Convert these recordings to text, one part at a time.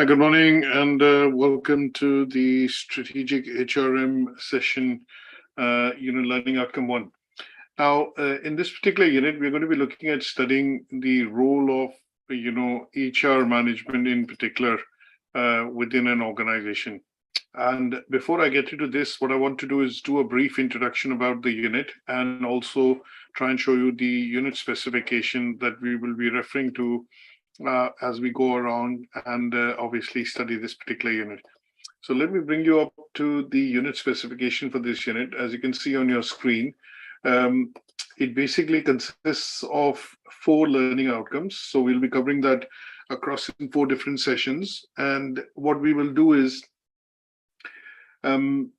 Hi, good morning, and welcome to the Strategic HRM session, Learning Outcome 1. Now, in this particular unit, we're going to be looking at studying the role of, HR management in particular within an organization. And before I get into this, what I want to do is do a brief introduction about the unit and also try and show you the unit specification that we will be referring to as we go around and obviously study this particular unit. So let me bring you up to the unit specification for this unit. As you can see on your screen, it basically consists of 4 learning outcomes. So we'll be covering that across in 4 different sessions. And what we will do is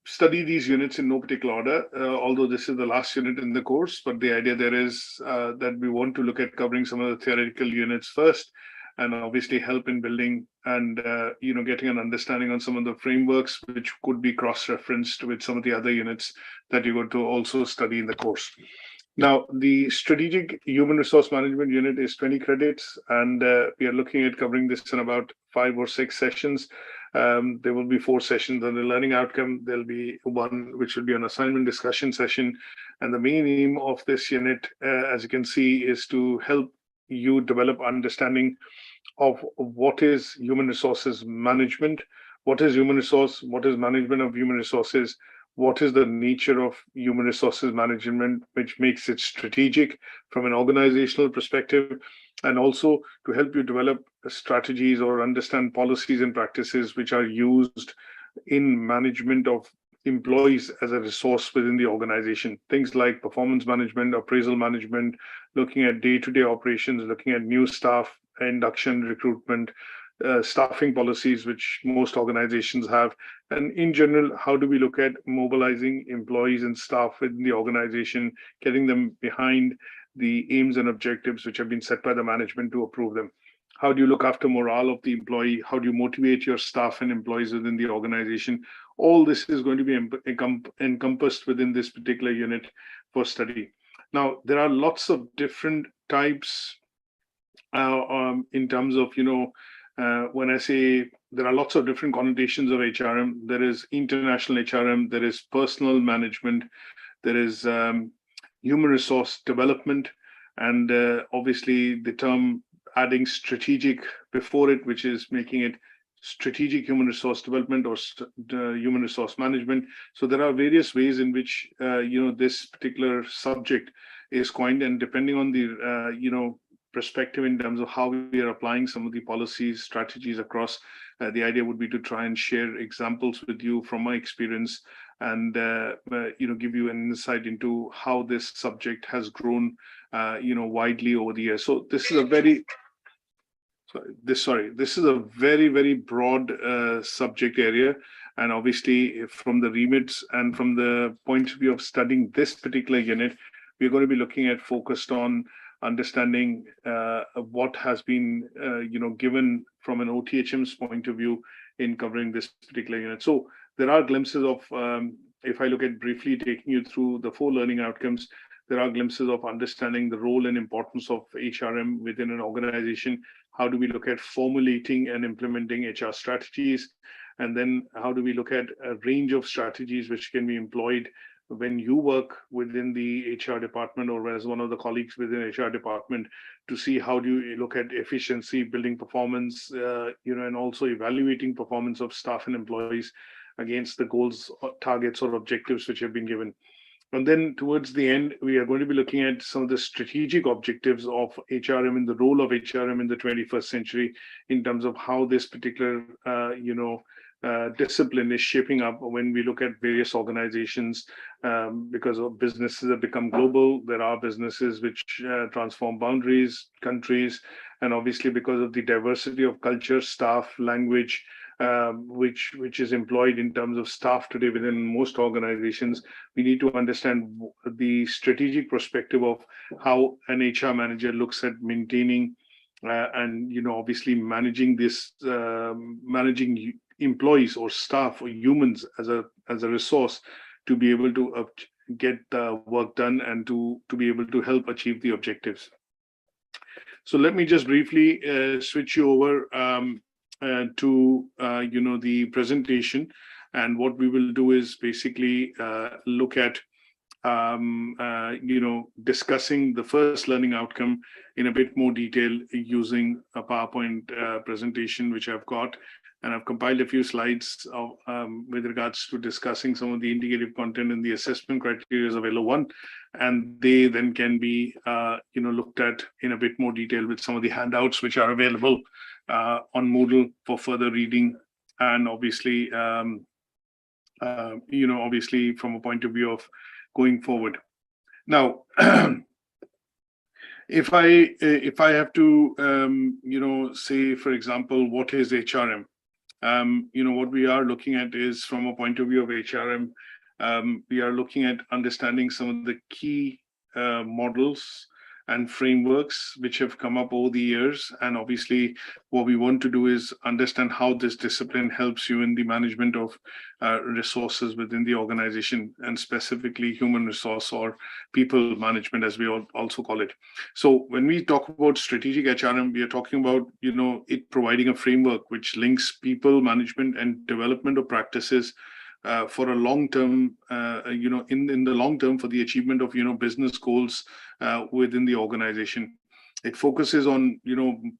study these units in no particular order, although this is the last unit in the course. But the idea there is that we want to look at covering some of the theoretical units first, and obviously help in building and getting an understanding on some of the frameworks which could be cross-referenced with some of the other units that you're going to also study in the course. Now, the Strategic Human Resource Management unit is 20 credits, and we are looking at covering this in about 5 or 6 sessions. There will be 4 sessions on the learning outcome. There'll be one which will be an assignment discussion session. And the main aim of this unit, as you can see, is to help you develop understanding of what is human resources management, what is human resource, what is management of human resources, what is the nature of human resources management, which makes it strategic from an organizational perspective, and also to help you develop strategies or understand policies and practices which are used in management of employees as a resource within the organization. Things like performance management, appraisal management, looking at day-to-day operations, looking at new staff, induction, recruitment, staffing policies, which most organizations have. And in general, how do we look at mobilizing employees and staff within the organization, getting them behind the aims and objectives which have been set by the management to approve them? How do you look after morale of the employee? How do you motivate your staff and employees within the organization? All this is going to be encompassed within this particular unit for study. Now, there are lots of different types in terms of, when I say there are lots of different connotations of HRM, there is international HRM, there is personal management, there is human resource development, and obviously the term adding strategic before it, which is making it strategic human resource development or human resource management. So there are various ways in which this particular subject is coined, and depending on the perspective in terms of how we are applying some of the policies, strategies across, the idea would be to try and share examples with you from my experience and give you an insight into how this subject has grown widely over the years. So this is a very this is a very, very broad subject area, and obviously from the remits and from the point of view of studying this particular unit, we're going to be looking at focused on understanding what has been given from an OTHM's point of view in covering this particular unit. So there are glimpses of, if I look at briefly taking you through the 4 learning outcomes, there are glimpses of understanding the role and importance of HRM within an organization. How do we look at formulating and implementing HR strategies? And then how do we look at a range of strategies which can be employed when you work within the HR department or as one of the colleagues within HR department, to see how do you look at efficiency, building performance, and also evaluating performance of staff and employees against the goals, targets, or objectives which have been given. And then towards the end, we are going to be looking at some of the strategic objectives of HRM and the role of HRM in the 21st century in terms of how this particular, discipline is shaping up when we look at various organizations, because of businesses have become global. There are businesses which transform boundaries, countries, and obviously because of the diversity of culture, staff, language, which is employed in terms of staff today within most organizations, we need to understand the strategic perspective of how an HR manager looks at maintaining and obviously managing this, managing employees or staff or humans as a resource to be able to get the work done and to be able to help achieve the objectives. So let me just briefly switch you over to the presentation, and what we will do is basically look at discussing the first learning outcome in a bit more detail using a PowerPoint presentation which I've got, and I've compiled a few slides with regards to discussing some of the indicative content and the assessment criteria of LO1, and they then can be looked at in a bit more detail with some of the handouts which are available on Moodle for further reading, and obviously obviously from a point of view of going forward. Now, if I have to say, for example, what is HRM? What we are looking at is, from a point of view of HRM, we are looking at understanding some of the key models and frameworks which have come up over the years. And obviously, what we want to do is understand how this discipline helps you in the management of resources within the organization, and specifically human resource or people management, as we also call it. So when we talk about strategic HRM, we are talking about, it providing a framework which links people management and development of practices for a long term, in the long term, for the achievement of, business goals within the organization. It focuses on,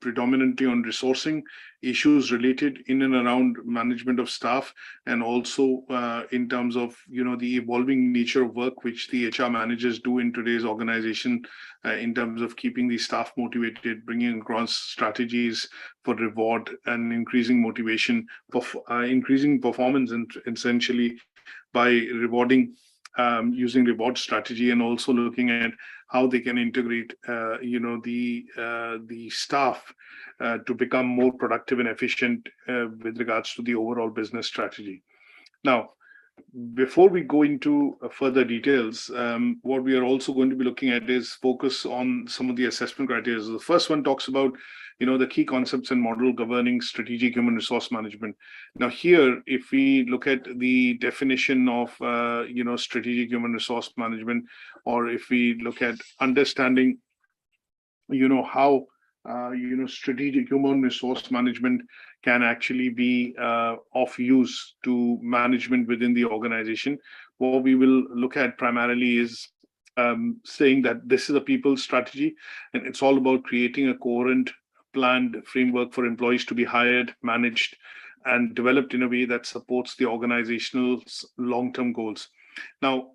predominantly on resourcing issues related in and around management of staff, and also in terms of, the evolving nature of work which the HR managers do in today's organization, in terms of keeping the staff motivated, bringing across strategies for reward and increasing motivation, increasing performance, and essentially by rewarding using reward strategy, and also looking at how they can integrate, the staff to become more productive and efficient with regards to the overall business strategy. Now, before we go into further details, what we are also going to be looking at is focus on some of the assessment criteria. The first one talks about, the key concepts and model governing strategic human resource management. Now here, if we look at the definition of, strategic human resource management, or if we look at understanding, how, strategic human resource management can actually be of use to management within the organization, what we will look at primarily is saying that this is a people strategy, and it's all about creating a coherent, planned framework for employees to be hired, managed, and developed in a way that supports the organization's long-term goals. Now,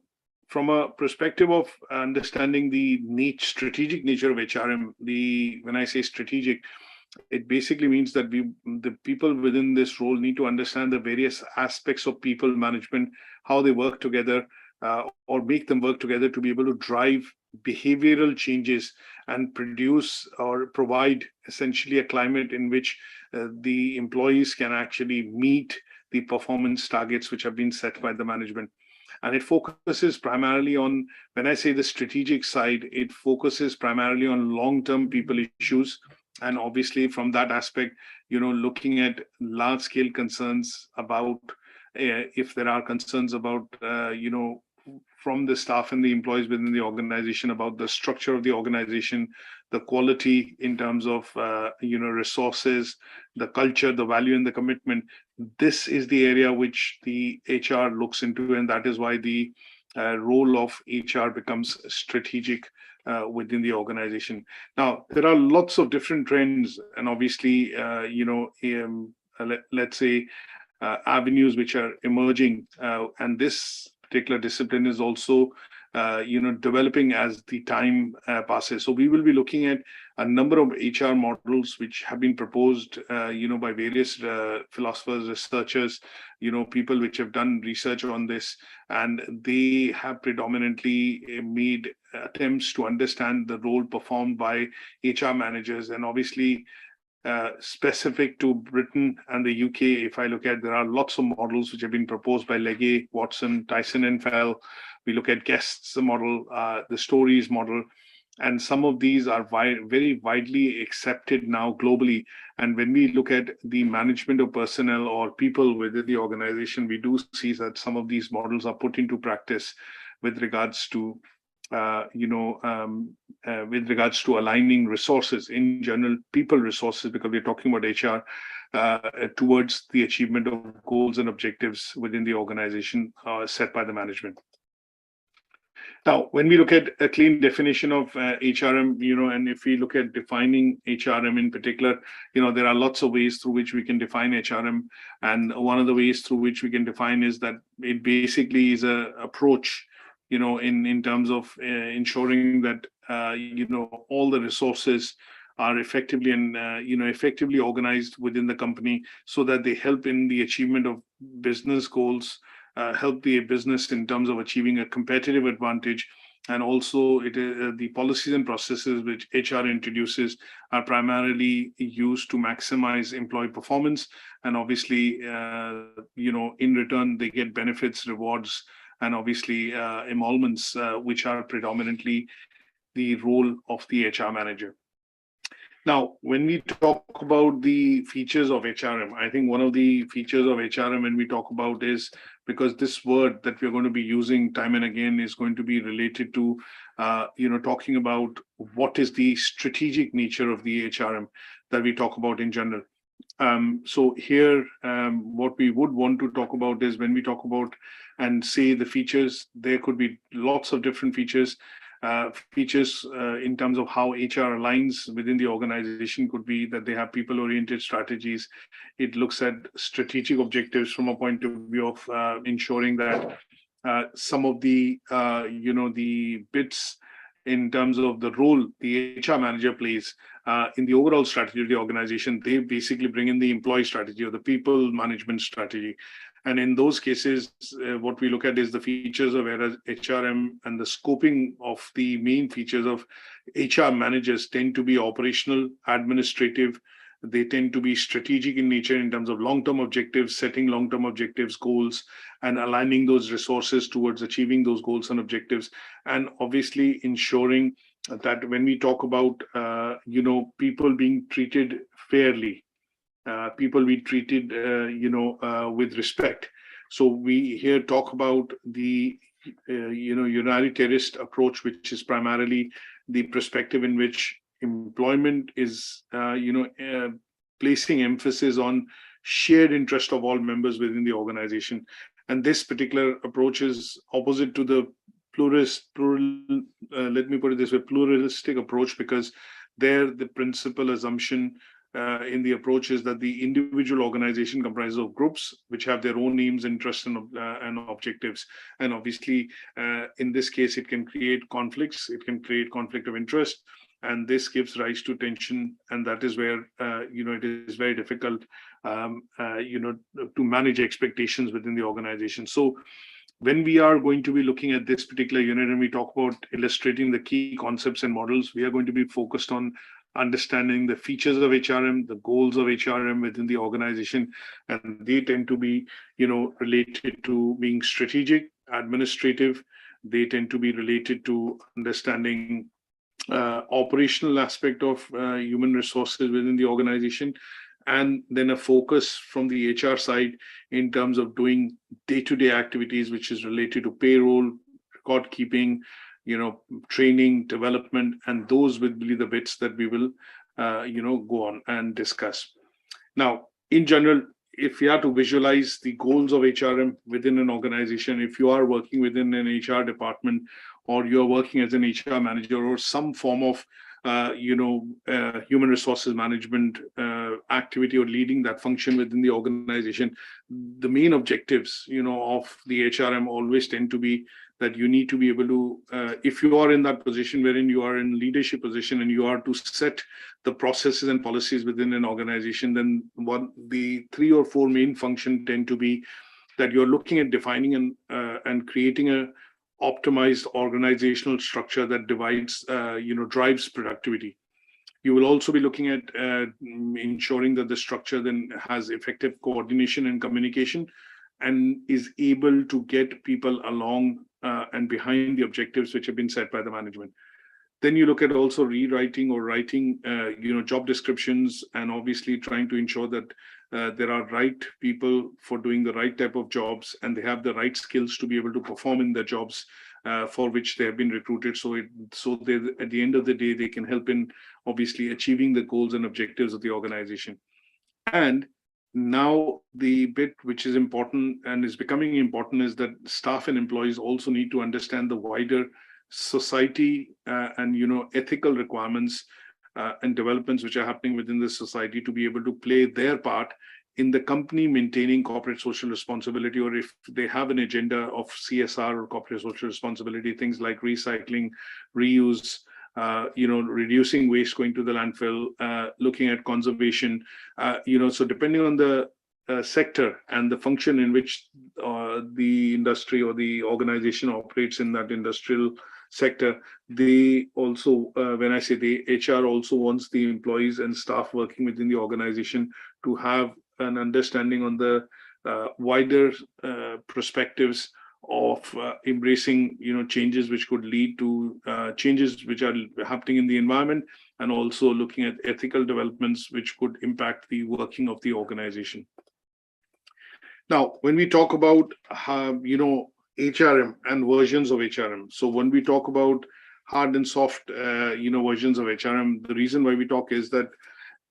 from a perspective of understanding the strategic nature of HRM, when I say strategic, it basically means that the people within this role need to understand the various aspects of people management, how they work together, or make them work together to be able to drive behavioral changes and produce or provide essentially a climate in which the employees can actually meet the performance targets which have been set by the management. And it focuses primarily on, when I say the strategic side, it focuses primarily on long-term people issues. And obviously from that aspect, looking at large-scale concerns about, if there are concerns about, from the staff and the employees within the organization, about the structure of the organization, the quality in terms of, resources, the culture, the value, and the commitment. This is the area which the HR looks into, and that is why the role of HR becomes strategic within the organization. Now, there are lots of different trends, and obviously, let's say, avenues which are emerging, and this particular discipline is also developing as the time passes. So we will be looking at a number of HR models which have been proposed by various philosophers, researchers, people which have done research on this, and they have predominantly made attempts to understand the role performed by HR managers. And obviously, specific to Britain and the UK, if I look at, there are lots of models which have been proposed by Legge, Watson, TYSON, and Fell. We look at Guest's model, the STOREY's model, and some of these are very widely accepted now globally. And when we look at the management of personnel or people within the organization, we do see that some of these models are put into practice with regards to with regards to aligning resources in general, people resources, because we're talking about HR, towards the achievement of goals and objectives within the organization set by the management. Now, when we look at a clean definition of HRM, and if we look at defining HRM in particular, there are lots of ways through which we can define HRM. And one of the ways through which we can define is that it basically is a approach, in terms of ensuring that, all the resources are effectively and, effectively organized within the company so that they help in the achievement of business goals, help the business in terms of achieving a competitive advantage. And also the policies and processes which HR introduces are primarily used to maximize employee performance. And obviously, in return, they get benefits, rewards, and obviously emoluments, which are predominantly the role of the HR manager. Now, when we talk about the features of HRM, I think one of the features of HRM when we talk about is, because this word that we're going to be using time and again is going to be related to, talking about what is the strategic nature of the HRM that we talk about in general. So here, what we would want to talk about is when we talk about and say the features, there could be lots of different features. In terms of how HR aligns within the organization could be that they have people-oriented strategies. It looks at strategic objectives from a point of view of ensuring that some of the, the bits in terms of the role the HR manager plays in the overall strategy of the organization, they basically bring in the employee strategy or the people management strategy. And in those cases, what we look at is the features of HRM and the scoping of the main features of HR managers tend to be operational, administrative. They tend to be strategic in nature in terms of long-term objectives, setting long-term objectives, goals, and aligning those resources towards achieving those goals and objectives. And obviously ensuring that when we talk about, people being treated fairly, people be treated, with respect. So we here talk about the, unitarist approach, which is primarily the perspective in which employment is, placing emphasis on shared interest of all members within the organization. And this particular approach is opposite to the pluralistic approach, because there the principal assumption in the approach is that the individual organization comprises of groups which have their own aims, interests, and objectives. And obviously, in this case, it can create conflicts. It can create conflict of interest, and this gives rise to tension. And that is where it is very difficult, to manage expectations within the organization. So when we are going to be looking at this particular unit and we talk about illustrating the key concepts and models, we are going to be focused on understanding the features of HRM, the goals of HRM within the organization, and they tend to be, related to being strategic, administrative. They tend to be related to understanding operational aspect of human resources within the organization, and then a focus from the HR side in terms of doing day-to-day activities, which is related to payroll, record keeping, training, development, and those will be the bits that we will, go on and discuss. Now, in general, if you have to visualize the goals of HRM within an organization, if you are working within an HR department, or you're working as an HR manager or some form of, human resources management activity or leading that function within the organization, the main objectives, of the HRM always tend to be that you need to be able to, if you are in that position wherein you are in leadership position and you are to set the processes and policies within an organization, then the 3 or 4 main functions tend to be that you're looking at defining and creating a optimized organizational structure that drives productivity. You will also be looking at ensuring that the structure then has effective coordination and communication and is able to get people along and behind the objectives which have been set by the management. Then you look at also rewriting or writing, job descriptions, and obviously trying to ensure that there are right people for doing the right type of jobs, and they have the right skills to be able to perform in their jobs for which they have been recruited. So they, at the end of the day, they can help in obviously achieving the goals and objectives of the organization. And now the bit which is important and is becoming important is that staff and employees also need to understand the wider society and ethical requirements and developments which are happening within the society to be able to play their part in the company maintaining corporate social responsibility, or if they have an agenda of CSR or corporate social responsibility, things like recycling, reuse, reducing waste going to the landfill, looking at conservation, so depending on the sector and the function in which the industry or the organization operates in that industrial sector, they also, when I say the HR also wants the employees and staff working within the organization to have an understanding on the wider perspectives of embracing changes which could lead to changes which are happening in the environment, and also looking at ethical developments which could impact the working of the organization. Now, when we talk about HRM and versions of HRM, so when we talk about hard and soft versions of HRM, the reason why we talk is that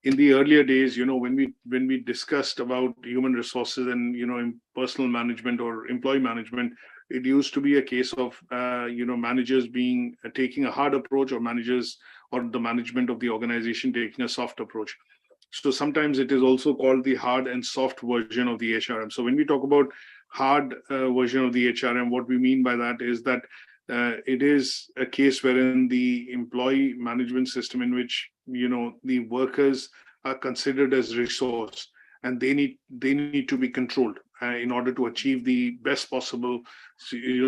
in the earlier days, when we discussed about human resources and personal management or employee management, it used to be a case of managers taking a hard approach, or managers or the management of the organization taking a soft approach. So sometimes it is also called the hard and soft version of the HRM. So when we talk about hard version of the HRM, what we mean by that is that it is a case wherein the employee management system in which the workers are considered as resource, and they need to be controlled in order to achieve the best possible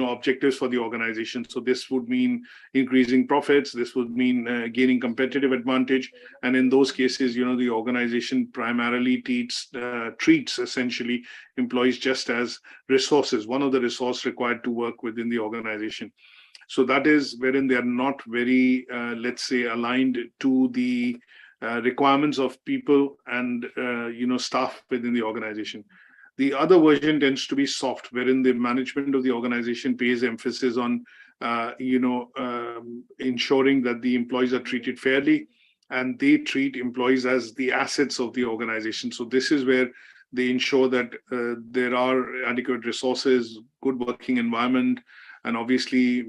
objectives for the organization. So this would mean increasing profits, this would mean gaining competitive advantage, and in those cases the organization primarily treats essentially employees just as resources, one of the resources required to work within the organization. So that is wherein they are not very let's say aligned to the requirements of people and staff within the organization. The other version tends to be soft, wherein the management of the organization pays emphasis on ensuring that the employees are treated fairly, and they treat employees as the assets of the organization. So this is where they ensure that there are adequate resources, good working environment, and obviously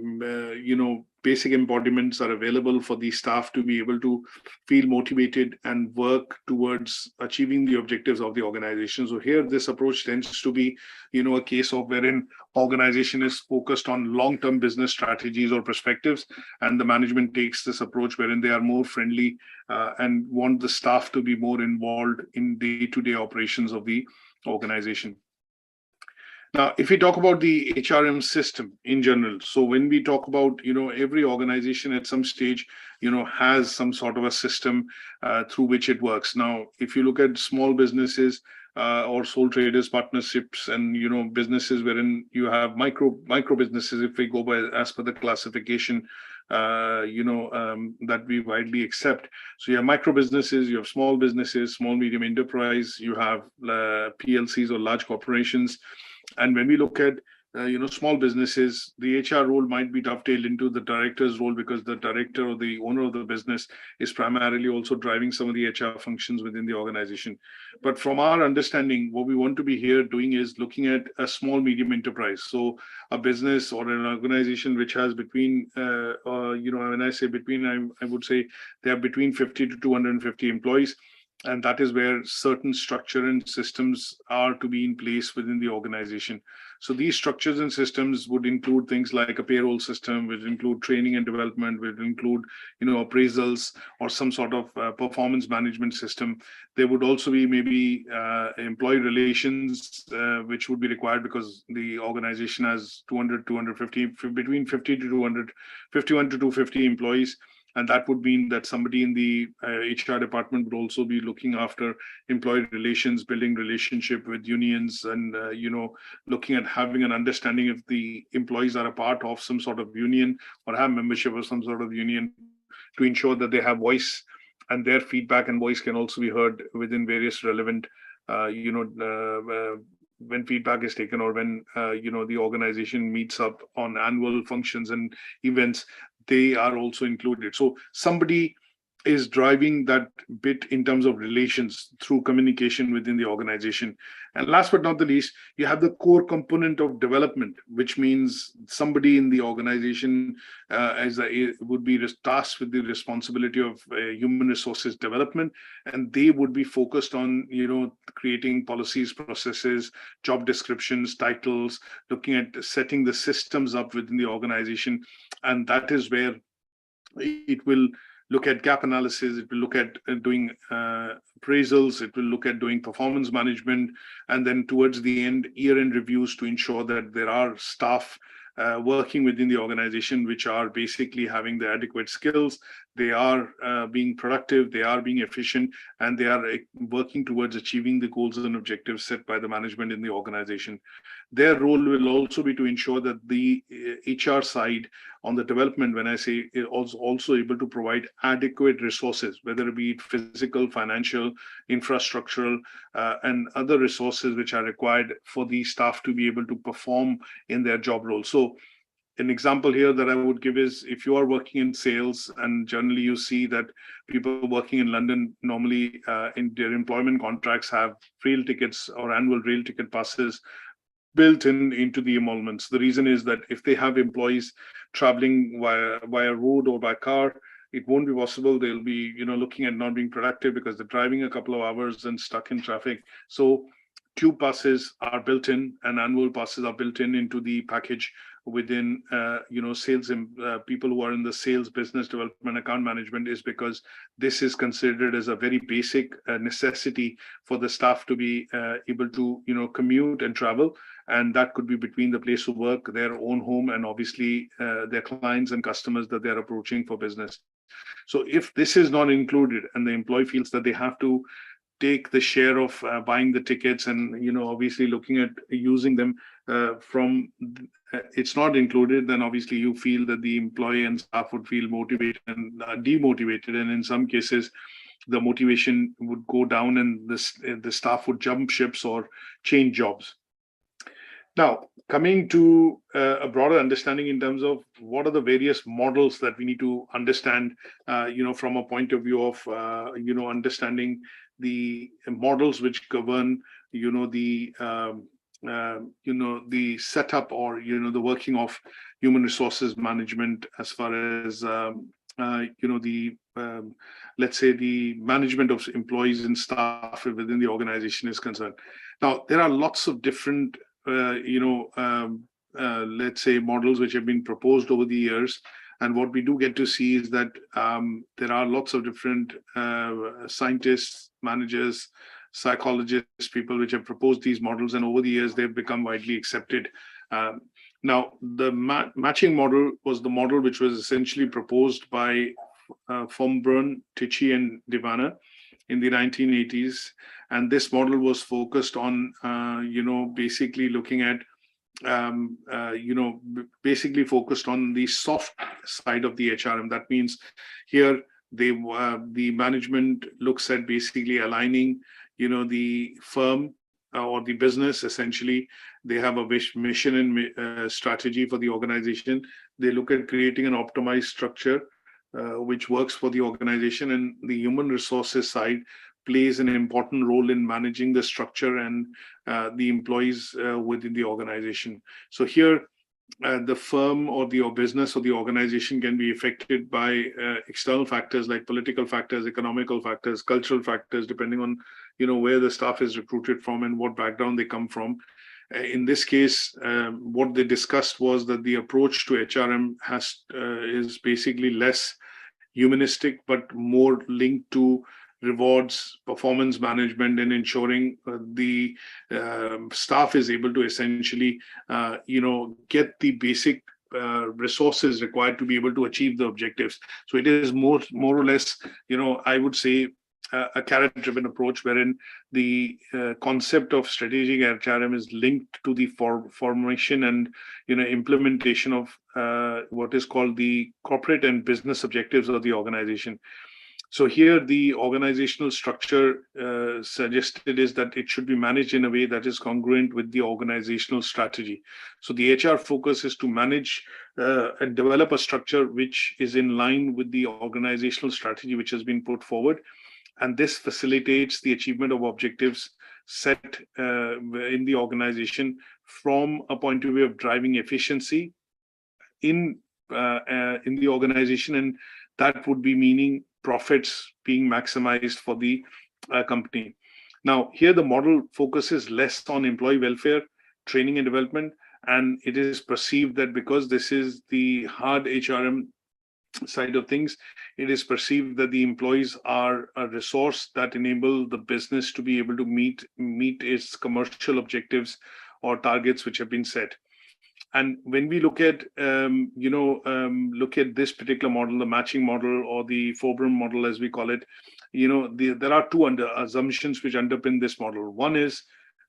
basic embodiments are available for the staff to be able to feel motivated and work towards achieving the objectives of the organization. So here, this approach tends to be, a case of wherein organization is focused on long-term business strategies or perspectives, and the management takes this approach wherein they are more friendly and want the staff to be more involved in day-to-day operations of the organization. Now, if we talk about the HRM system in general, so when we talk about, every organization at some stage, has some sort of a system through which it works. Now, if you look at small businesses or sole traders partnerships and, businesses wherein you have micro businesses, if we go by as per the classification, that we widely accept. So you have micro businesses, you have small businesses, small, medium enterprise, you have PLCs or large corporations. And when we look at small businesses, the HR role might be dovetailed into the director's role, because the director or the owner of the business is primarily also driving some of the HR functions within the organization. But from our understanding, what we want to be here doing is looking at a small, medium enterprise. So a business or an organization which has between, when I say between, I would say they have between 50 to 250 employees. And that is where certain structure and systems are to be in place within the organization. So these structures and systems would include things like a payroll system, which include training and development, which include, appraisals or some sort of performance management system. There would also be maybe employee relations, which would be required because the organization has 250, between 50 to 200, 51 to 250 employees. And that would mean that somebody in the HR department would also be looking after employee relations, building relationship with unions, and looking at having an understanding if the employees are a part of some sort of union or have membership of some sort of union, to ensure that they have voice and their feedback and voice can also be heard within various relevant when feedback is taken, or when the organization meets up on annual functions and events, they are also included. So somebody is driving that bit in terms of relations through communication within the organization. And last but not the least, you have the core component of development, which means somebody in the organization would be tasked with the responsibility of human resources development, and they would be focused on creating policies, processes, job descriptions, titles, looking at setting the systems up within the organization. And that is where it will look at gap analysis, it will look at doing appraisals, it will look at doing performance management, and then towards the end, year-end reviews to ensure that there are staff working within the organization which are basically having the adequate skills, they are being productive, they are being efficient, and they are working towards achieving the goals and objectives set by the management in the organization. Their role will also be to ensure that the HR side on the development, when I say it, also able to provide adequate resources, whether it be physical, financial, infrastructural, and other resources which are required for the staff to be able to perform in their job role. So an example here that I would give is, if you are working in sales, and generally you see that people working in London normally in their employment contracts have rail tickets or annual rail ticket passes built into the emoluments. The reason is that if they have employees traveling via road or by car, it won't be possible. They'll be looking at not being productive because they're driving a couple of hours and stuck in traffic. So tube passes are built in, and annual passes are built into the package within sales people who are in the sales, business development, account management, is because this is considered as a very basic necessity for the staff to be able to commute and travel, and that could be between the place of work, their own home, and obviously their clients and customers that they're approaching for business. So if this is not included and the employee feels that they have to take the share of buying the tickets and obviously looking at using them from it's not included, then obviously you feel that the employee and staff would feel motivated and demotivated, and in some cases the motivation would go down and the staff would jump ships or change jobs. Now, coming to a broader understanding in terms of what are the various models that we need to understand, from a point of view of, understanding the models which govern, the setup or, the working of human resources management as far as, let's say the management of employees and staff within the organization is concerned. Now, there are lots of different let's say models which have been proposed over the years, and what we do get to see is that there are lots of different scientists, managers, psychologists, people which have proposed these models, and over the years they've become widely accepted. Now, the matching model was the model which was essentially proposed by Fombrun, Tichy, and Divana in the 1980s. And this model was focused on, basically looking at, basically focused on the soft side of the HRM. That means here the management looks at basically aligning, the firm or the business. Essentially, they have a mission and strategy for the organization. They look at creating an optimized structure which works for the organization, and the human resources side plays an important role in managing the structure and the employees within the organization. So here, the firm or the business or the organization can be affected by external factors like political factors, economical factors, cultural factors, depending on where the staff is recruited from and what background they come from. In this case, what they discussed was that the approach to HRM is basically less humanistic, but more linked to rewards, performance management, and ensuring the staff is able to essentially, get the basic resources required to be able to achieve the objectives. So it is more or less, I would say, a carrot-driven approach, wherein the concept of strategic HRM is linked to the formation and implementation of what is called the corporate and business objectives of the organization. So here the organizational structure suggested is that it should be managed in a way that is congruent with the organizational strategy. So the HR focus is to manage and develop a structure which is in line with the organizational strategy which has been put forward. And this facilitates the achievement of objectives set in the organization from a point of view of driving efficiency in the organization, and that would be meaning profits being maximized for the company. Now, here the model focuses less on employee welfare, training and development, and it is perceived that because this is the hard HRM side of things, it is perceived that the employees are a resource that enable the business to be able to meet its commercial objectives or targets which have been set. And when we look at look at this particular model, the matching model or the Fobram model as we call it, there are two assumptions which underpin this model. One is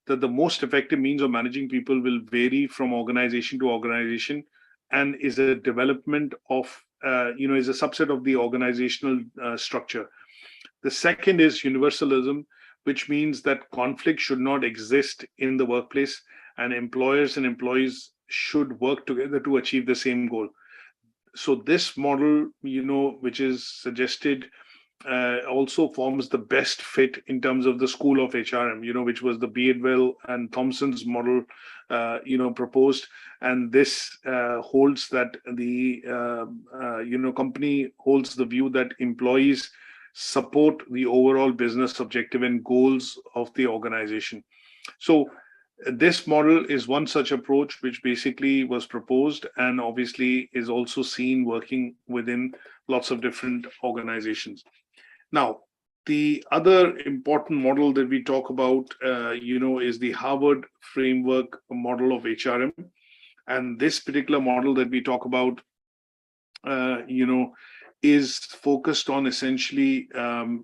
that the most effective means of managing people will vary from organization to organization and is a development of is a subset of the organizational structure. The second is universalism, which means that conflict should not exist in the workplace, and employers and employees should work together to achieve the same goal. So this model, which is suggested, also forms the best fit in terms of the school of HRM, which was the Beardwell and Thompson's model, proposed. And this holds that the, company holds the view that employees support the overall business objective and goals of the organization. So this model is one such approach which basically was proposed and obviously is also seen working within lots of different organizations. Now, the other important model that we talk about, is the Harvard framework model of HRM. And this particular model that we talk about, is focused on essentially, 5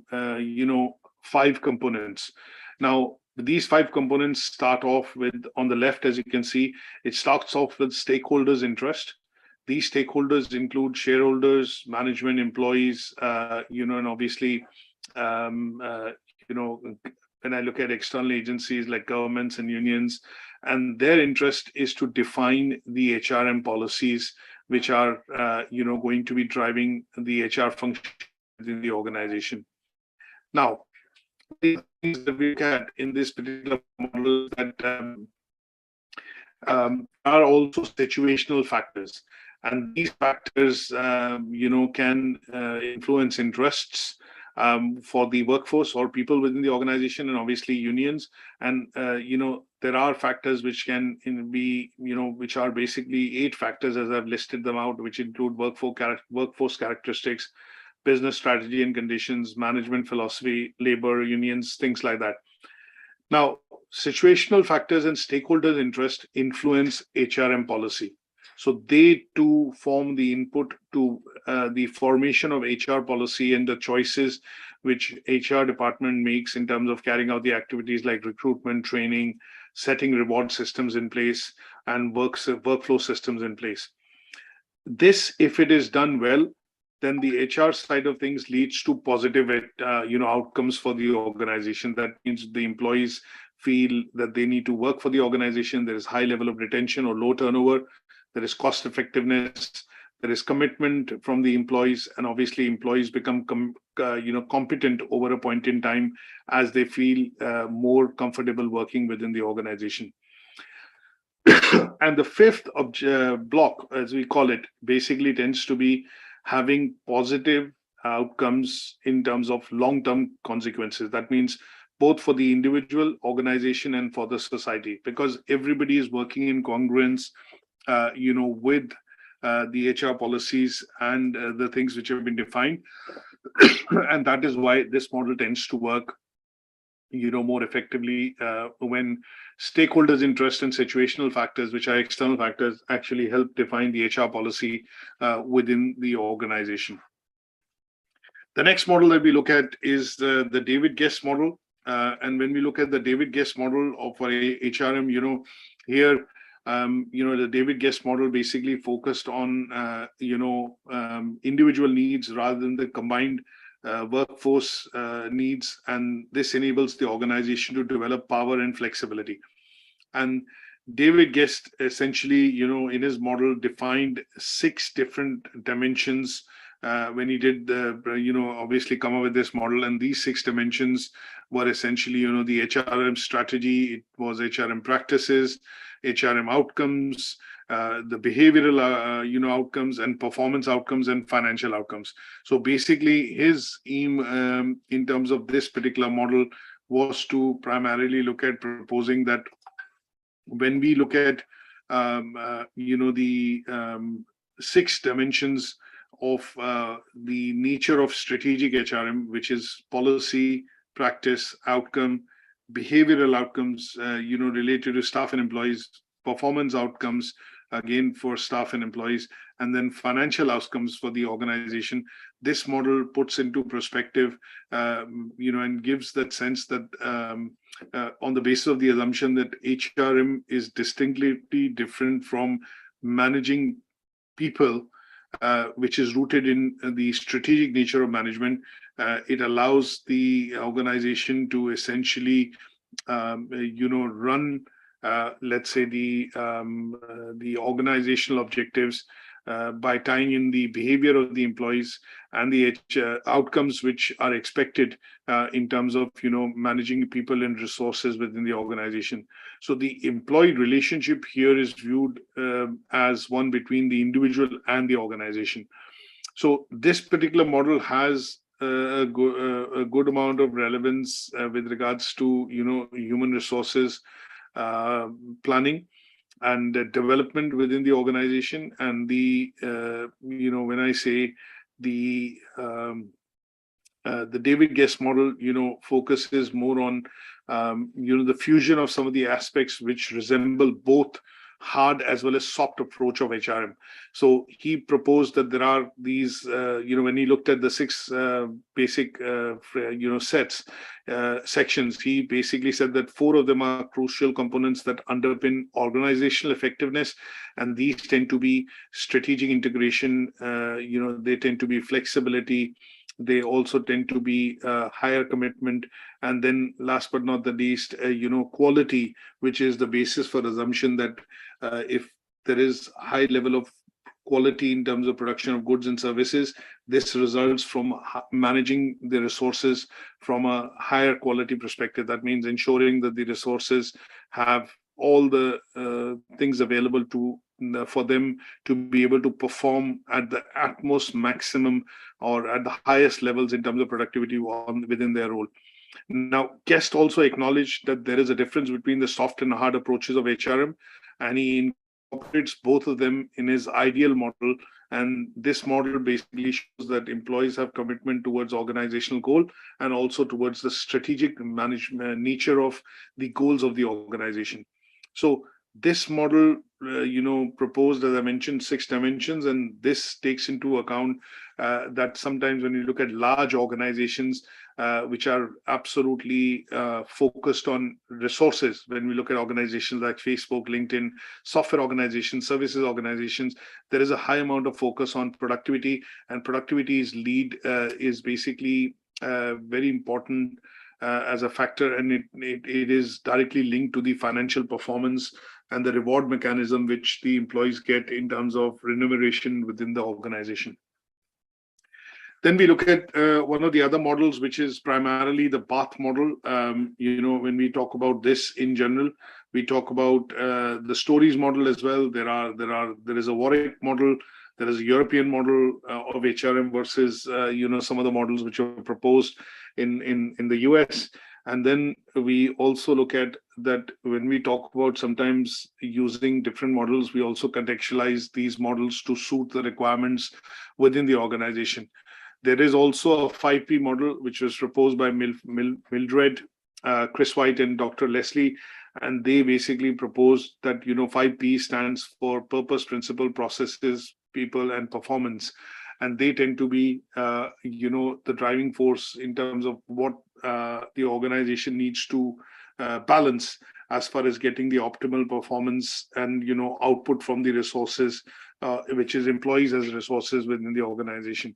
components. Now, these 5 components start off with, on the left, as you can see, it starts off with stakeholders' interest. These stakeholders include shareholders, management, employees, and obviously, when I look at external agencies like governments and unions, and their interest is to define the HRM policies which are, going to be driving the HR function within the organization. Now, the things that we look at in this particular model that are also situational factors, and these factors, can influence interests for the workforce or people within the organization, and obviously unions. And there are factors which can be, which are basically 8 factors as I've listed them out, which include workforce characteristics, business strategy and conditions, management philosophy, labor, unions, things like that. Now, situational factors and stakeholders' interest influence HRM policy. So they too form the input to the formation of HR policy and the choices which HR department makes in terms of carrying out the activities like recruitment, training, setting reward systems in place, and workflow systems in place. This, if it is done well, then the HR side of things leads to positive, outcomes for the organization. That means the employees feel that they need to work for the organization. There is high level of retention or low turnover. There is cost effectiveness. There is commitment from the employees, and obviously employees become, competent over a point in time as they feel more comfortable working within the organization. And the 5th block, as we call it, basically tends to be having positive outcomes in terms of long-term consequences. That means both for the individual, organization, and for the society, because everybody is working in congruence, with the HR policies and the things which have been defined. And that is why this model tends to work, more effectively when stakeholders' interest and situational factors, which are external factors, actually help define the HR policy within the organization. The next model that we look at is the David Guest model. And when we look at the David Guest model of HRM, here, the David Guest model basically focused on, individual needs rather than the combined workforce needs, and this enables the organization to develop power and flexibility. And David Guest essentially, in his model defined 6 different dimensions when he did obviously come up with this model. And these 6 dimensions were essentially, the HRM strategy, it was HRM practices, HRM outcomes, the behavioral, outcomes, and performance outcomes, and financial outcomes. So basically, his aim in terms of this particular model was to primarily look at proposing that when we look at the 6 dimensions of the nature of strategic HRM, which is policy, practice, outcome, behavioral outcomes, related to staff and employees, performance outcomes, again for staff and employees, and then financial outcomes for the organization. This model puts into perspective, and gives that sense that on the basis of the assumption that HRM is distinctly different from managing people, which is rooted in the strategic nature of management. It allows the organization to essentially, run, let's say, the organizational objectives by tying in the behavior of the employees and the outcomes which are expected in terms of managing people and resources within the organization. So the employee relationship here is viewed as one between the individual and the organization. So this particular model has a good amount of relevance with regards to human resources planning and development within the organization. And the when I say the David Guest model focuses more on the fusion of some of the aspects which resemble both hard as well as soft approach of HRM. So he proposed that there are these, when he looked at the 6 basic, sections, he basically said that 4 of them are crucial components that underpin organizational effectiveness. And these tend to be strategic integration, they tend to be flexibility, they also tend to be higher commitment, and then last but not the least, quality, which is the basis for assumption that if there is high level of quality in terms of production of goods and services, this results from managing the resources from a higher quality perspective. That means ensuring that the resources have all the things available for them to be able to perform at the utmost maximum or at the highest levels in terms of productivity within their role. Now, Guest also acknowledged that there is a difference between the soft and hard approaches of HRM, and he incorporates both of them in his ideal model. And this model basically shows that employees have commitment towards organizational goal and also towards the strategic management nature of the goals of the organization. So this model, proposed, as I mentioned, 6 dimensions, and this takes into account that sometimes when you look at large organizations, which are absolutely focused on resources, when we look at organizations like Facebook, LinkedIn, software organizations, services organizations, there is a high amount of focus on productivity, and productivity is basically very important as a factor, and it is directly linked to the financial performance and the reward mechanism which the employees get in terms of remuneration within the organization. Then we look at one of the other models, which is primarily the Bath model. When we talk about this in general, we talk about the STOREY's model as well. There is a Warwick model. There is a European model of HRM versus some of the models which are proposed in the US. And then we also look at that when we talk about sometimes using different models, we also contextualize these models to suit the requirements within the organization. There is also a 5P model, which was proposed by Mildred, Chris White, and Dr. Leslie. And they basically proposed that, 5P stands for purpose, principle, processes, people, and performance. And they tend to be, the driving force in terms of what the organization needs to balance as far as getting the optimal performance and, output from the resources, which is employees as resources within the organization.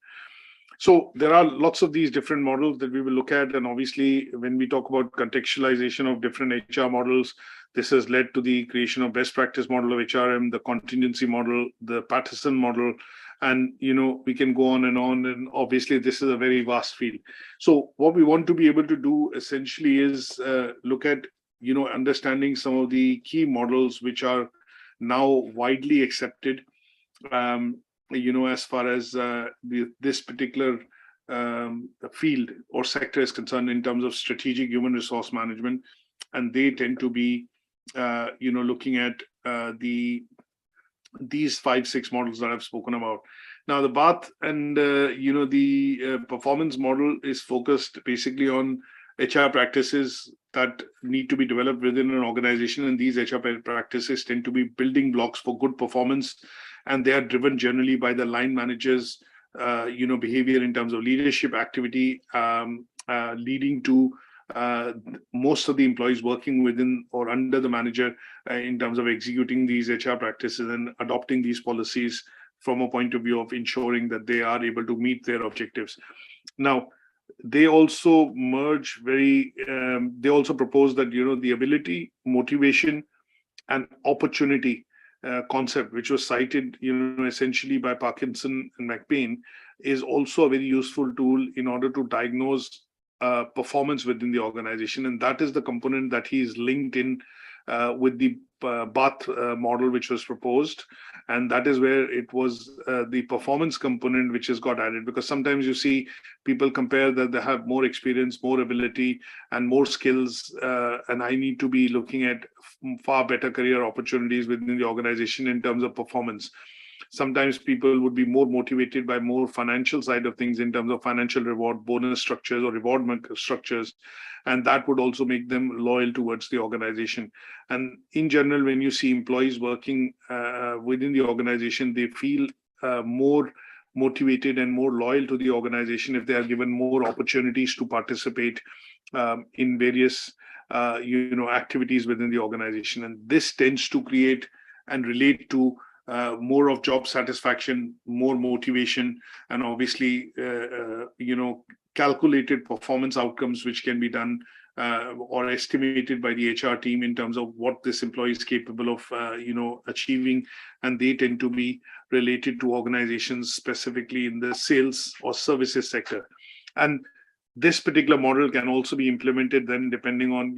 So there are lots of these different models that we will look at. And obviously, when we talk about contextualization of different HR models, this has led to the creation of best practice model of HRM, the contingency model, the Pearson model, and we can go on. And obviously, this is a very vast field. So what we want to be able to do essentially is look at understanding some of the key models which are now widely accepted. As far as this particular field or sector is concerned in terms of strategic human resource management, and they tend to be, looking at these 5-6 models that I've spoken about. Now, the BATH and the performance model is focused basically on HR practices that need to be developed within an organization, and these HR practices tend to be building blocks for good performance, and they are driven generally by the line managers' behavior in terms of leadership activity, leading to most of the employees working within or under the manager in terms of executing these HR practices and adopting these policies from a point of view of ensuring that they are able to meet their objectives. Now, they also they also propose that, the ability, motivation, and opportunity concept, which was cited, essentially by Parkinson and McBain, is also a very useful tool in order to diagnose performance within the organization. And that is the component that he is linked in with the BATH model, which was proposed. And that is where it was the performance component which has got added, because sometimes you see people compare that they have more experience, more ability, and more skills, and I need to be looking at far better career opportunities within the organization in terms of performance. Sometimes people would be more motivated by more financial side of things in terms of financial reward, bonus structures, or reward structures. And that would also make them loyal towards the organization. And in general, when you see employees working within the organization, they feel more motivated and more loyal to the organization if they are given more opportunities to participate in various activities within the organization. And this tends to create and relate to more of job satisfaction, more motivation, and obviously, calculated performance outcomes, which can be done or estimated by the HR team in terms of what this employee is capable of, achieving. And they tend to be related to organizations specifically in the sales or services sector. And this particular model can also be implemented then depending on,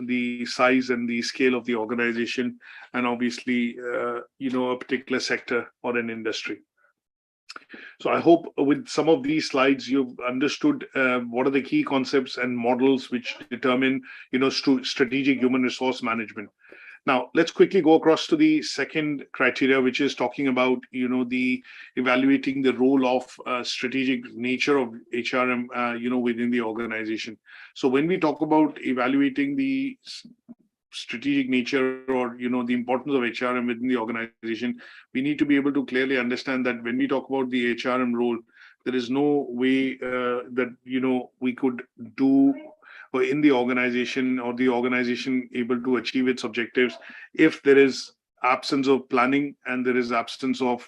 the size and the scale of the organization, and obviously, a particular sector or an industry. So I hope with some of these slides, you've understood what are the key concepts and models which determine, strategic human resource management. Now, let's quickly go across to the second criteria, which is talking about, the evaluating the role of strategic nature of HRM, within the organization. So when we talk about evaluating the strategic nature or, the importance of HRM within the organization, we need to be able to clearly understand that when we talk about the HRM role, there is no way that, we could do in the organization or the organization able to achieve its objectives if there is absence of planning and there is absence of,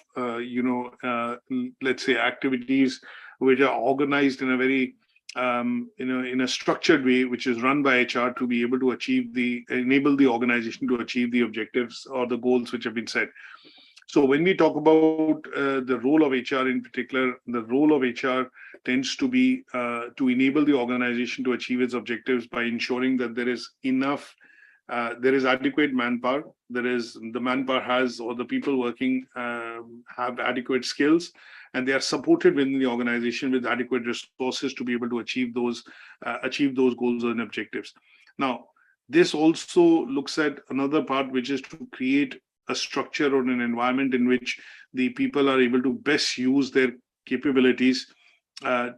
let's say, activities which are organized in a very, in a structured way, which is run by HR to be able to enable the organization to achieve the objectives or the goals which have been set. So when we talk about the role of HR in particular, the role of HR tends to be to enable the organization to achieve its objectives by ensuring that there is there is adequate manpower, the manpower has, or the people working have adequate skills, and they are supported within the organization with adequate resources to be able to achieve those goals and objectives. Now, this also looks at another part, which is to create a structure or an environment in which the people are able to best use their capabilities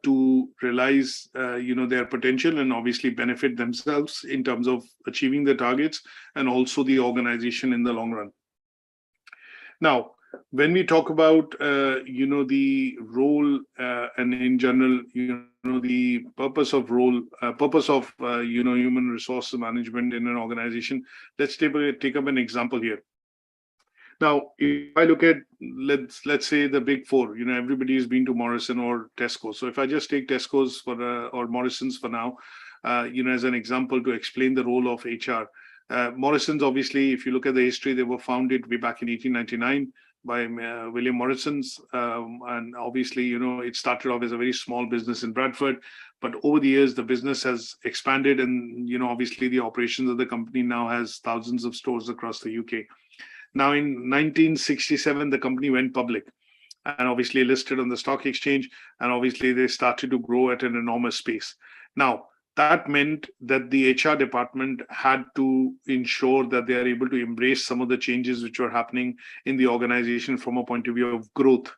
to realize their potential and obviously benefit themselves in terms of achieving the targets and also the organization in the long run. Now, when we talk about the role and in general the purpose of human resource management in an organization, let's take up an example here. Now, if I look at, let's say the big four, everybody has been to Morrison or Tesco. So if I just take Tesco's or Morrison's for now, as an example to explain the role of HR. Morrison's, obviously, if you look at the history, they were founded way back in 1899 by William Morrison's. And obviously, it started off as a very small business in Bradford. But over the years, the business has expanded. And, obviously, the operations of the company now has thousands of stores across the UK. Now, in 1967, the company went public and obviously listed on the stock exchange. And obviously, they started to grow at an enormous pace. Now, that meant that the HR department had to ensure that they are able to embrace some of the changes which were happening in the organization from a point of view of growth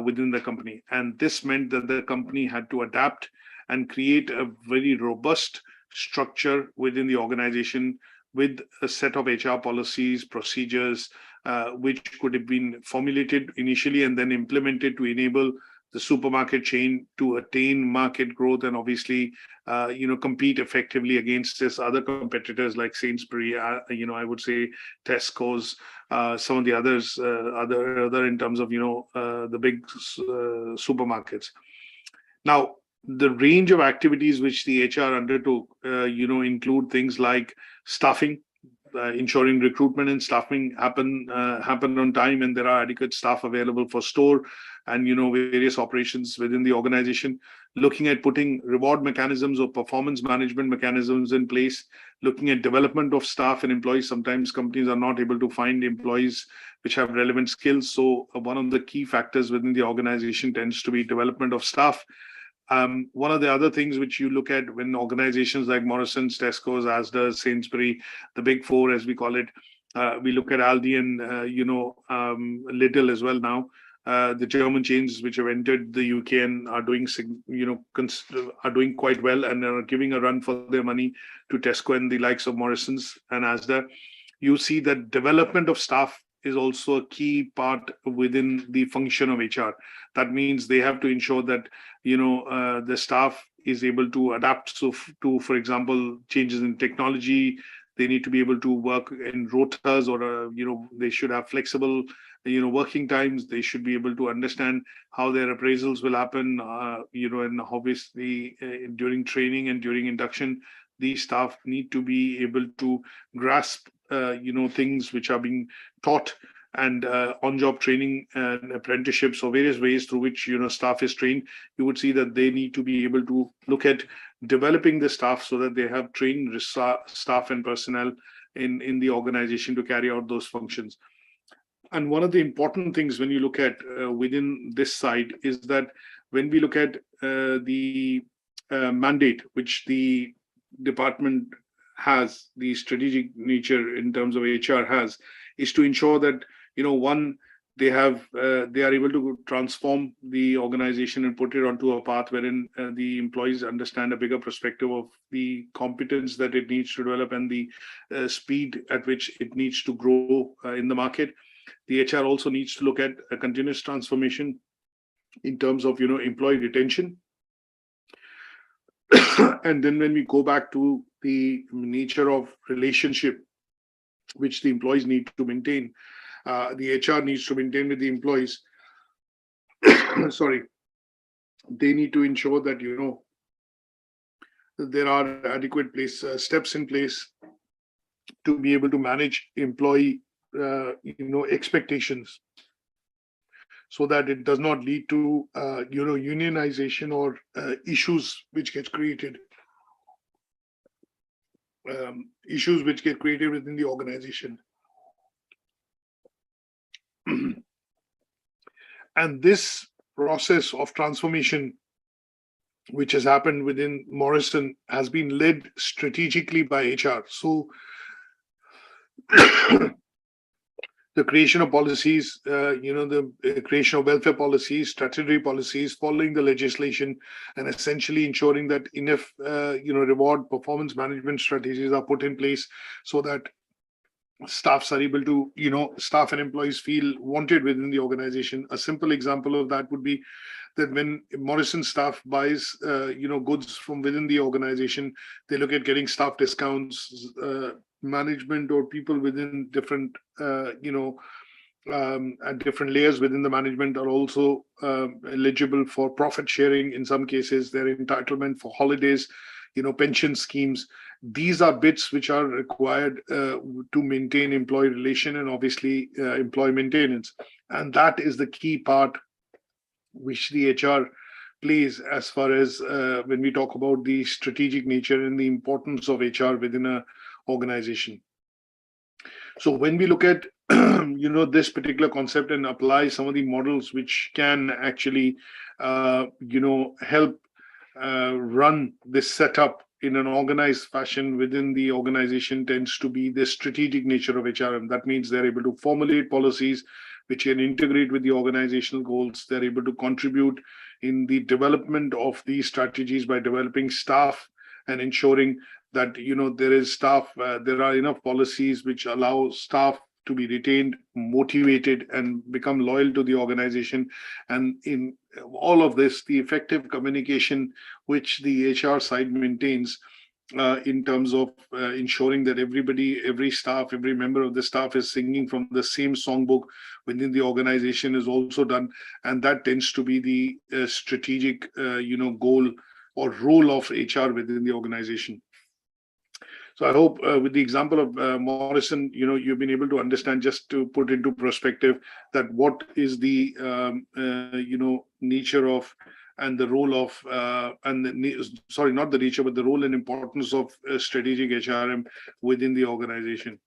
within the company. And this meant that the company had to adapt and create a very robust structure within the organization with a set of HR policies, procedures, which could have been formulated initially and then implemented to enable the supermarket chain to attain market growth and obviously, compete effectively against its other competitors like Sainsbury, I would say Tesco's, some of the others, other in terms of, the big supermarkets. Now, the range of activities which the HR undertook, include things like staffing, ensuring recruitment and staffing happen on time, and there are adequate staff available for store and various operations within the organization. Looking at putting reward mechanisms or performance management mechanisms in place, looking at development of staff and employees. Sometimes companies are not able to find employees which have relevant skills. So one of the key factors within the organization tends to be development of staff. One of the other things which you look at when organizations like Morrison's, Tesco's, Asda, Sainsbury, the big four as we call it, we look at Aldi and Lidl as well now. The German chains which have entered the UK and are doing are doing quite well and are giving a run for their money to Tesco and the likes of Morrison's and Asda. You see that development of staff is also a key part within the function of HR. That means they have to ensure that the staff is able to adapt to, for example, changes in technology. They need to be able to work in rotas, or they should have flexible working times. They should be able to understand how their appraisals will happen, and obviously during training and during induction, these staff need to be able to grasp things which are being taught, and on-job training and apprenticeships, or various ways through which staff is trained. You would see that they need to be able to look at developing the staff so that they have trained staff and personnel in the organization to carry out those functions. And one of the important things when you look at within this side is that when we look at the mandate which the department has, the strategic nature in terms of HR has, is to ensure that one, they are able to transform the organization and put it onto a path wherein the employees understand a bigger perspective of the competence that it needs to develop and the speed at which it needs to grow in the market. The HR also needs to look at a continuous transformation in terms of employee retention. And then when we go back to the nature of relationship which the employees need to maintain, the HR needs to maintain with the employees. Sorry, they need to ensure that there are adequate steps in place to be able to manage employee expectations, so that it does not lead to unionization or issues which get created. Issues which get created within the organization. And this process of transformation which has happened within Morrison has been led strategically by HR. So the creation of policies, the creation of welfare policies, statutory policies, following the legislation, and essentially ensuring that enough, reward performance management strategies are put in place so that staffs are able to, staff and employees feel wanted within the organization. A simple example of that would be that when Morrison staff buys, goods from within the organization, they look at getting staff discounts, management or people within different, at different layers within the management are also eligible for profit sharing. In some cases, their entitlement for holidays, pension schemes. These are bits which are required to maintain employee relation and obviously employee maintenance. And that is the key part which the HR plays as far as when we talk about the strategic nature and the importance of HR within an organization. So when we look at this particular concept and apply some of the models which can actually help run this setup in an organized fashion within the organization, tends to be the strategic nature of HRM. That means they're able to formulate policies which can integrate with the organizational goals. They're able to contribute in the development of these strategies by developing staff and ensuring that there is staff, there are enough policies which allow staff to be retained, motivated, and become loyal to the organization. And in all of this, the effective communication which the HR side maintains in terms of ensuring that every staff, every member of the staff is singing from the same songbook within the organization is also done. And that tends to be the strategic, goal or role of HR within the organization. So I hope with the example of Morrison, you've been able to understand, just to put into perspective, that what is the, nature of and the role of, not the nature, but the role and importance of strategic HRM within the organization.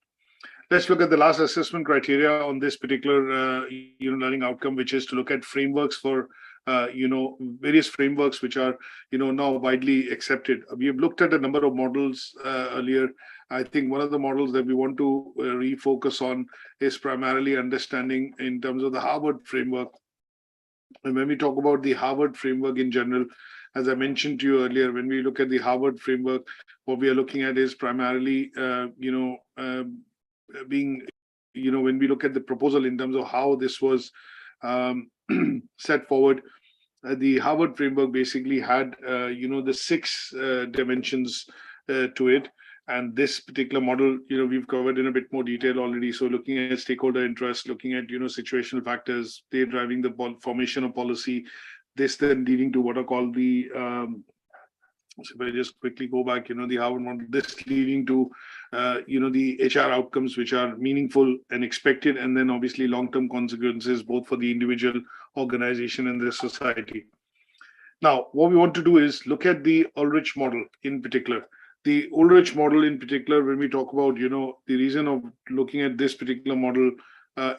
Let's look at the last assessment criteria on this particular learning outcome, which is to look at frameworks for various frameworks which are now widely accepted. We have looked at a number of models earlier. I think one of the models that we want to refocus on is primarily understanding in terms of the Harvard framework. And when we talk about the Harvard framework in general, as I mentioned to you earlier, when we look at the Harvard framework, what we are looking at is primarily being, when we look at the proposal in terms of how this was set forward, the Harvard framework basically had, the 6 dimensions to it. And this particular model, we've covered in a bit more detail already. So looking at stakeholder interest, looking at, situational factors, they driving the formation of policy, this then leading to what are called the, so if I just quickly go back, the Harvard model, this leading to, the HR outcomes which are meaningful and expected, and then obviously long-term consequences, both for the individual, organization, and the society. Now, what we want to do is look at the Ulrich model in particular. The Ulrich model in particular, when we talk about, the reason of looking at this particular model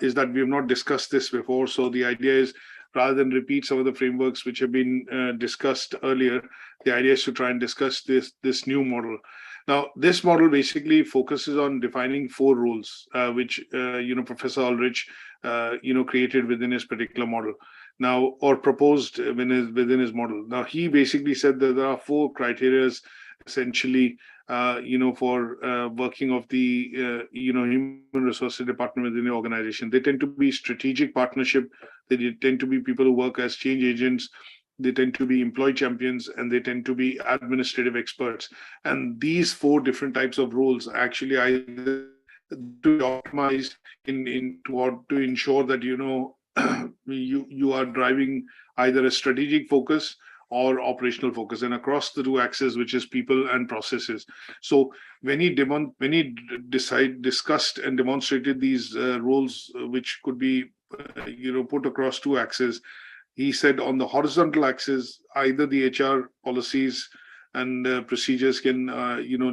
is that we have not discussed this before. So the idea is, rather than repeat some of the frameworks which have been discussed earlier, the idea is to try and discuss this new model. Now, this model basically focuses on defining 4 roles, which Professor Ulrich created within his particular model. Now, or proposed within his model. Now, he basically said that there are 4 criteria essentially, for working of the, human resources department within the organization. They tend to be strategic partnership. They tend to be people who work as change agents. They tend to be employee champions, and they tend to be administrative experts. And these 4 different types of roles actually either to optimize to ensure that, you are driving either a strategic focus or operational focus, and across the 2 axes, which is people and processes. So when he discussed and demonstrated these roles, which could be put across 2 axes, he said on the horizontal axis, either the HR policies and procedures can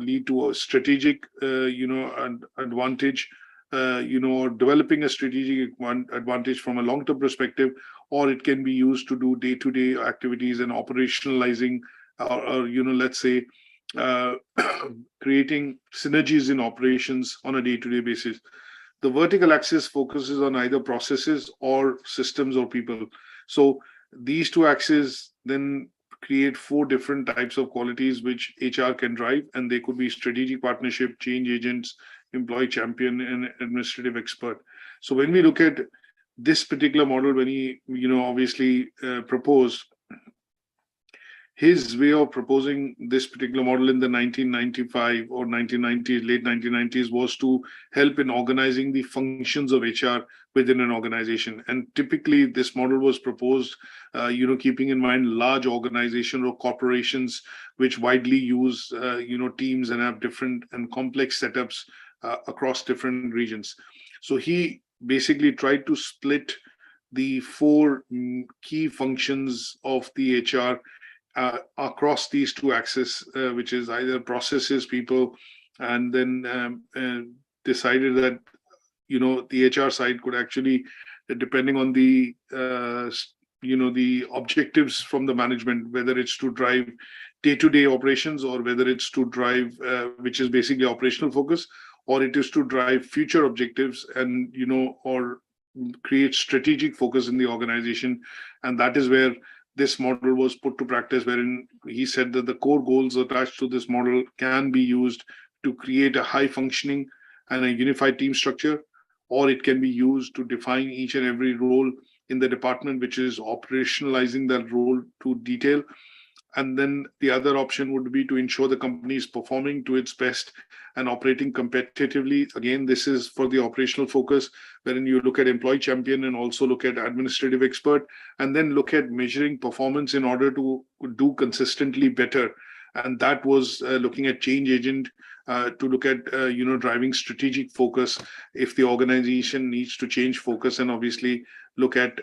lead to a strategic advantage, or developing a strategic advantage from a long-term perspective, or it can be used to do day-to-day activities and operationalizing, or let's say, creating synergies in operations on a day-to-day basis. The vertical axis focuses on either processes or systems or people. So these 2 axes then create 4 different types of qualities which HR can drive, and they could be strategic partnership, change agents, employee champion, and administrative expert. So when we look at this particular model, when he, obviously proposed, his way of proposing this particular model in the 1995 or 1990s, late 1990s, was to help in organizing the functions of HR within an organization. And typically, this model was proposed, keeping in mind large organizations or corporations which widely use, teams and have different and complex setups across different regions. So he basically tried to split the four key functions of the HR across these two axes, which is either processes, people, and then decided that the HR side could actually, depending on the the objectives from the management, whether it's to drive day-to-day operations or whether it's to drive, which is basically operational focus, or it is to drive future objectives and or create strategic focus in the organization. And that is where this model was put to practice, wherein he said that the core goals attached to this model can be used to create a high functioning and a unified team structure, or it can be used to define each and every role in the department, which is operationalizing that role to detail. And then the other option would be to ensure the company is performing to its best and operating competitively. Again, this is for the operational focus, wherein you look at employee champion and also look at administrative expert, and then look at measuring performance in order to do consistently better. And that was looking at change agent to look at, driving strategic focus if the organization needs to change focus, and obviously look at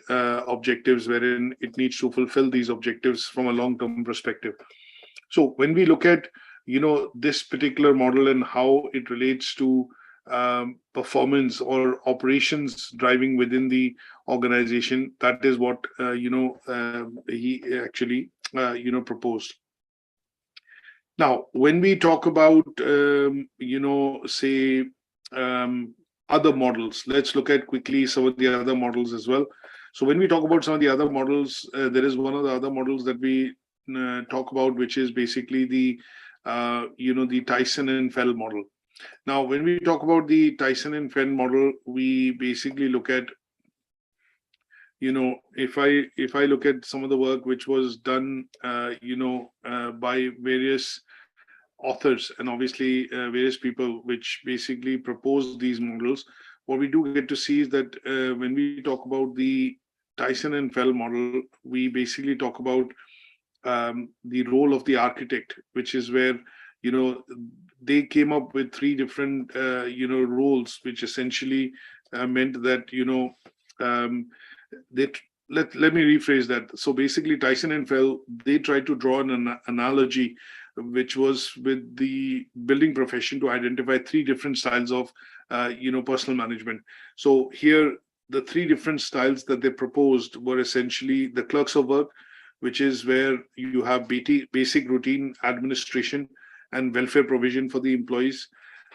objectives wherein it needs to fulfill these objectives from a long-term perspective. So when we look at, this particular model and how it relates to performance or operations driving within the organization, that is what, he actually, proposed. Now, when we talk about, other models, let's look at quickly some of the other models as well. So when we talk about some of the other models, there is one of the other models that we talk about, which is basically the, the TYSON and FEL model. Now, when we talk about the TYSON and FEL model, we basically look at, if I look at some of the work which was done, by various authors and obviously various people which basically propose these models, what we do get to see is that when we talk about the TYSON and FEL model, we basically talk about the role of the architect, which is where, they came up with three different, roles, which essentially meant that, let me rephrase that. So basically, TYSON and FEL, they tried to draw an analogy, which was with the building profession, to identify three different styles of, personal management. So here, the three different styles that they proposed were essentially the clerks of work, which is where you have basic routine administration and welfare provision for the employees.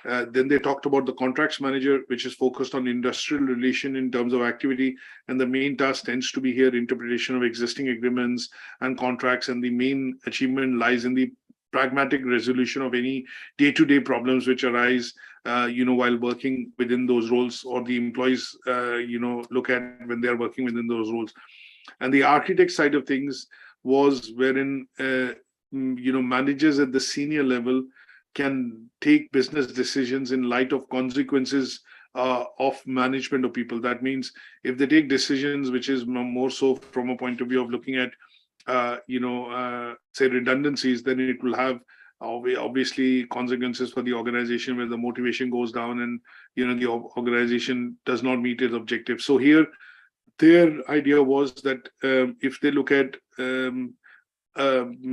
Then they talked about the contracts manager, which is focused on industrial relation in terms of activity. And the main task tends to be here interpretation of existing agreements and contracts. And the main achievement lies in the pragmatic resolution of any day-to-day problems which arise, while working within those roles, or the employees, look at when they are working within those roles. And the architect side of things was wherein, managers at the senior level can take business decisions in light of consequences of management of people. That means if they take decisions, which is more so from a point of view of looking at, say redundancies, then it will have obviously consequences for the organization where the motivation goes down and, the organization does not meet its objective. So here, their idea was that if they look at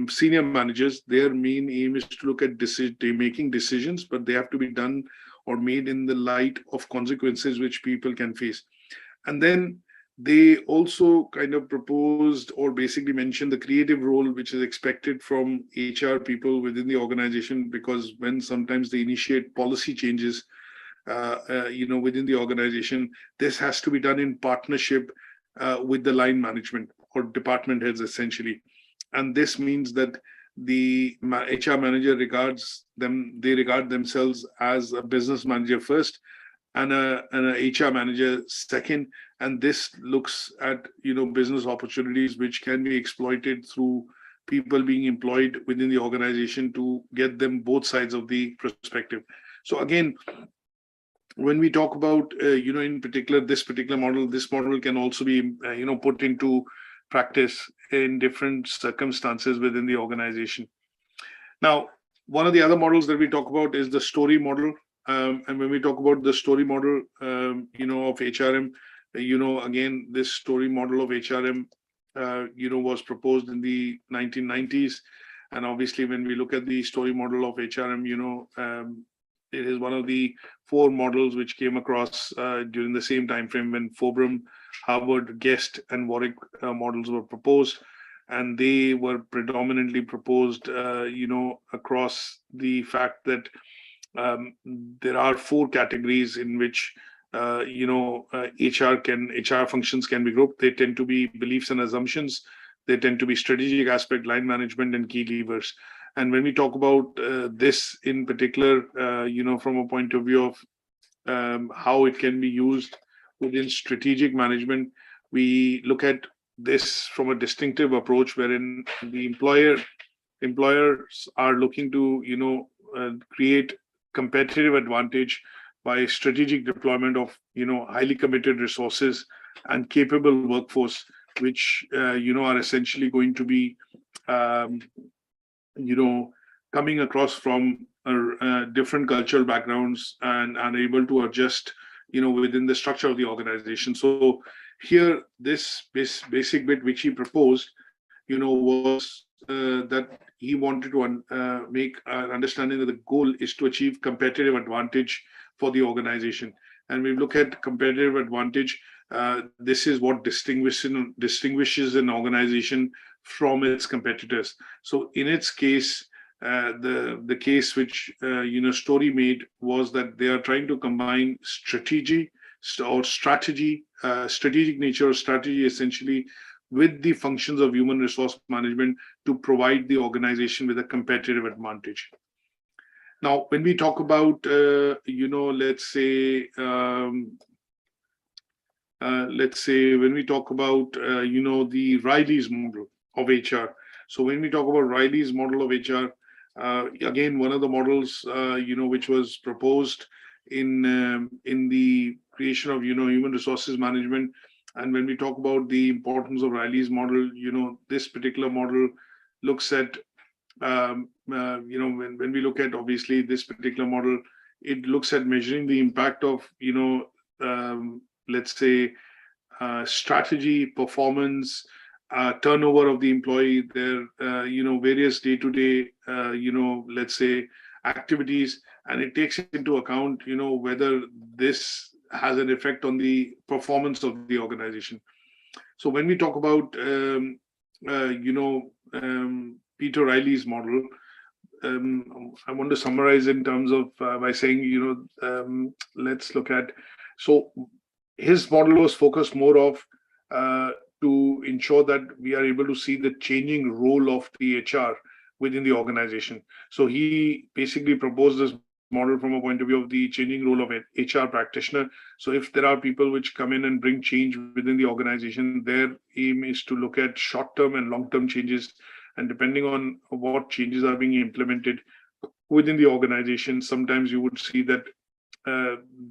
senior managers, their main aim is to look at making decisions, but they have to be done or made in the light of consequences which people can face. And then they also kind of proposed or basically mentioned the creative role which is expected from HR people within the organization, because when sometimes they initiate policy changes, within the organization, this has to be done in partnership with the line management or department heads essentially. And this means that the HR manager they regard themselves as a business manager first and a HR manager second. And this looks at, business opportunities which can be exploited through people being employed within the organization to get them both sides of the perspective. So again, when we talk about, in particular, this model can also be, put into practice in different circumstances within the organization. Now, one of the other models that we talk about is the STOREY model. And when we talk about the STOREY model, of HRM, again, this STOREY model of HRM, was proposed in the 1990s. And obviously, when we look at the STOREY model of HRM, it is one of the 4 models which came across during the same time frame when Fobram, Harvard, Guest, and Warwick models were proposed. And they were predominantly proposed, across the fact that there are 4 categories in which, HR functions can be grouped. They tend to be beliefs and assumptions. They tend to be strategic aspect, line management, and key levers. And when we talk about this in particular, from a point of view of how it can be used within strategic management, we look at this from a distinctive approach wherein the employers are looking to, create competitive advantage by strategic deployment of, highly committed resources and capable workforce, which, are essentially going to be, coming across from different cultural backgrounds and are able to adjust, within the structure of the organization. So here, this basic bit which he proposed, was that he wanted to make an understanding that the goal is to achieve competitive advantage for the organization. And we look at competitive advantage. This is what distinguishes an organization from its competitors. So in its case, the case which STOREY made was that they are trying to combine strategic nature or strategy essentially with the functions of human resource management to provide the organization with a competitive advantage. Now, when we talk about, let's say when we talk about, the REILLY's model of HR. So when we talk about REILLY's model of HR, again, one of the models, which was proposed in the creation of, human resources management. And when we talk about the importance of REILLY's model, this particular model looks at, when we look at, obviously, this particular model, it looks at measuring the impact of, let's say, strategy, performance, turnover of the employee, their, various day-to-day, let's say, activities, and it takes into account, whether this has an effect on the performance of the organization. So when we talk about, Peter Reilly's model, I want to summarize in terms of by saying, let's look at, so his model was focused more of to ensure that we are able to see the changing role of the HR within the organization. So he basically proposed this model from a point of view of the changing role of an HR practitioner. So if there are people which come in and bring change within the organization, their aim is to look at short-term and long-term changes. And depending on what changes are being implemented within the organization, sometimes you would see that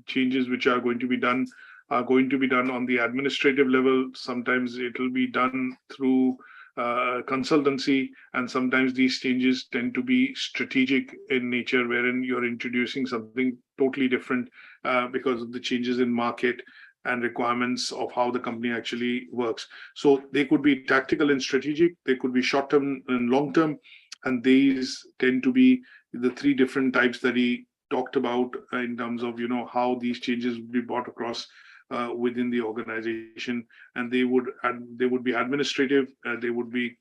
changes which are going to be done on the administrative level. Sometimes it will be done through consultancy, and sometimes these changes tend to be strategic in nature, wherein you're introducing something totally different because of the changes in market and requirements of how the company actually works. So they could be tactical and strategic, they could be short-term and long-term, and these tend to be the 3 different types that he talked about in terms of how these changes would be brought across within the organization. And they would be administrative, they would be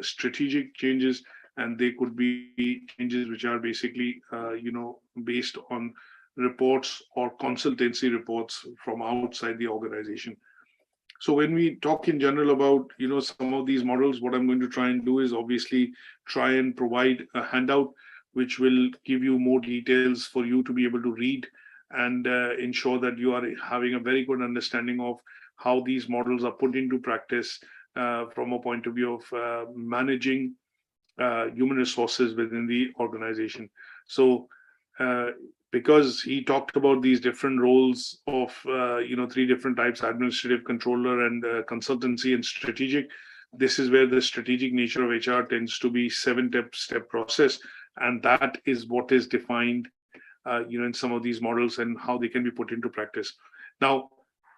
strategic changes, and they could be changes which are basically based on reports or consultancy reports from outside the organization. So when we talk in general about some of these models, what I'm going to try and do is obviously try and provide a handout which will give you more details for you to be able to read and ensure that you are having a very good understanding of how these models are put into practice from a point of view of managing human resources within the organization. So because he talked about these different roles of, 3 different types: administrative, controller, and consultancy and strategic. This is where the strategic nature of HR tends to be 7-step process. And that is what is defined, in some of these models and how they can be put into practice. Now,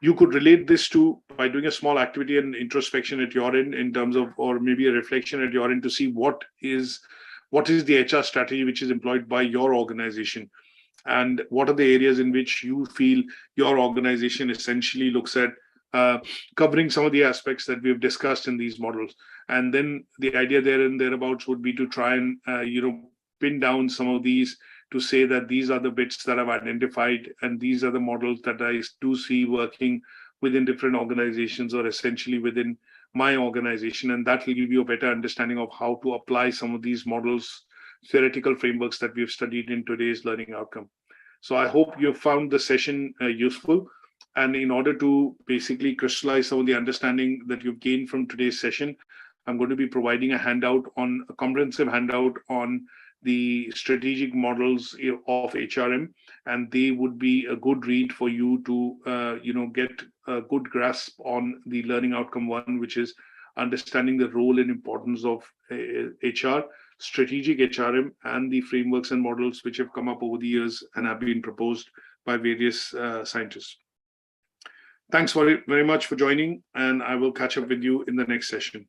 you could relate this to by doing a small activity and introspection at your end in terms of, or maybe a reflection at your end to see what is the HR strategy which is employed by your organization, and what are the areas in which you feel your organization essentially looks at covering some of the aspects that we've discussed in these models. And then the idea there and thereabouts would be to try and pin down some of these to say that these are the bits that I've identified, and these are the models that I do see working within different organizations or essentially within my organization. And that will give you a better understanding of how to apply some of these models, theoretical frameworks that we've studied in today's learning outcome. So I hope you found the session useful. And in order to basically crystallize some of the understanding that you've gained from today's session, I'm going to be providing a comprehensive handout on the strategic models of HRM, and they would be a good read for you to get a good grasp on the learning outcome 1, which is understanding the role and importance of HR, strategic HRM, and the frameworks and models which have come up over the years and have been proposed by various scientists. Thanks very much for joining, and I will catch up with you in the next session.